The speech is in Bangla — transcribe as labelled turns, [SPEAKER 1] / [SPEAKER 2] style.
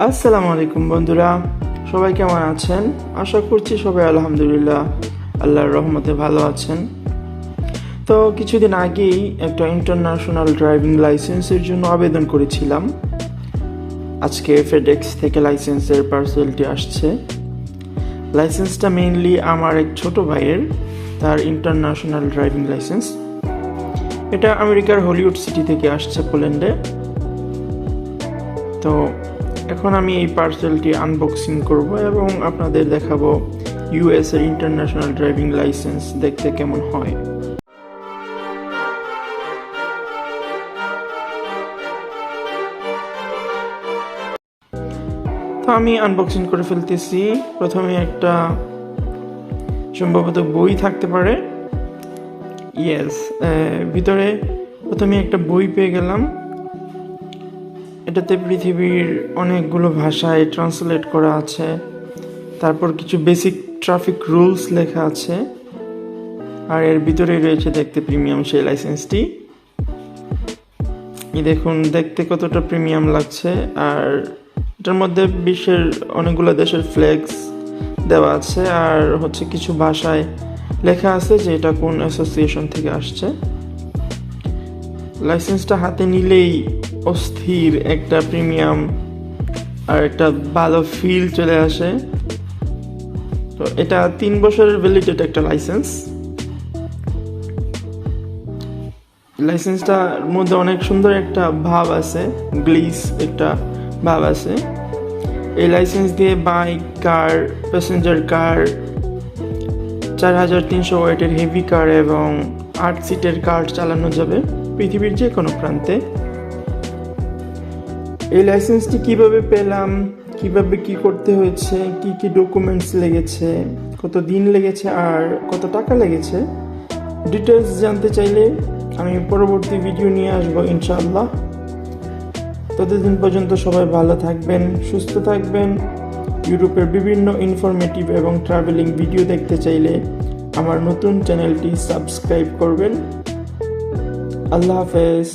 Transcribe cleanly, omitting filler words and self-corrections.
[SPEAKER 1] আসসালামু আলাইকুম বন্ধুরা, সবাই কেমন আছেন? আশা করছি সবাই আলহামদুলিল্লাহ আল্লাহর রহমতে ভালো আছেন। তো কিছুদিন আগেই একটা ইন্টারন্যাশনাল ড্রাইভিং লাইসেন্সের জন্য আবেদন করেছিলাম। আজকে ফেডেক্স থেকে লাইসেন্সের পার্সেলটি আসছে। লাইসেন্সটা মেইনলি আমার এক ছোট ভাইয়ের, তার ইন্টারন্যাশনাল ড্রাইভিং লাইসেন্স। এটা আমেরিকার হলিউড সিটি থেকে আসছে, পোল্যান্ডে। তো এখন আমি এই পার্সেলটি আনবক্সিং করব এবং আপনাদের দেখাবো ইউএস এর ইন্টারন্যাশনাল ড্রাইভিং লাইসেন্স দেখতে কেমন হয়। তো আমি আনবক্সিং করে ফেলতেছি। প্রথমে একটা সম্ভবত বই থাকতে পারে। ইয়েস, ভিতরে প্রথমে একটা বই পেয়ে গেলাম। এটাতে পৃথিবীর অনেকগুলো ভাষায় ট্রান্সলেট করা আছে। তারপর কিছু বেসিক ট্রাফিক রুলস লেখা আছে। আর এর ভিতরেই রয়েছে দেখতে প্রিমিয়াম সেই লাইসেন্সটি। দেখুন দেখতে কতটা প্রিমিয়াম লাগছে। আর এটার মধ্যে বিশ্বের অনেকগুলো দেশের ফ্ল্যাগস দেওয়া আছে, আর হচ্ছে কিছু ভাষায় লেখা আছে যে এটা কোন অ্যাসোসিয়েশন থেকে আসছে। লাইসেন্সটা হাতে নিলেই অস্থির একটা প্রিমিয়াম আর একটা ভালো ফিল চলে আসে। তো এটা 3 বছরের ভ্যালিডেড একটা লাইসেন্স। লাইসেন্সটার মধ্যে অনেক সুন্দর একটা ভাব আছে, গ্লিস একটা ভাব আছে। এই লাইসেন্স দিয়ে বাইক, কার, প্যাসেঞ্জার কার, 4300 ওয়েটের হেভি কার এবং 8 সিটের কার চালানো যাবে পৃথিবীর যে কোনো প্রান্তে। এই লাইসেন্সটি কিভাবে পেলাম, কিভাবে কি করতে হয়েছে, কি কি ডকুমেন্টস লেগেছে, কত দিন লেগেছে আর কত টাকা লেগেছে, ডিটেলস জানতে চাইলে আমি পরবর্তী ভিডিও নিয়ে আসবো ইনশাআল্লাহ। ততদিন পর্যন্ত সবাই ভালো থাকবেন, সুস্থ থাকবেন। ইউরোপের বিভিন্ন ইনফরমেটিভ এবং ট্রাভেলিং ভিডিও দেখতে চাইলে আমার নতুন চ্যানেলটি সাবস্ক্রাইব করবেন। আল্লাহ হাফেজ।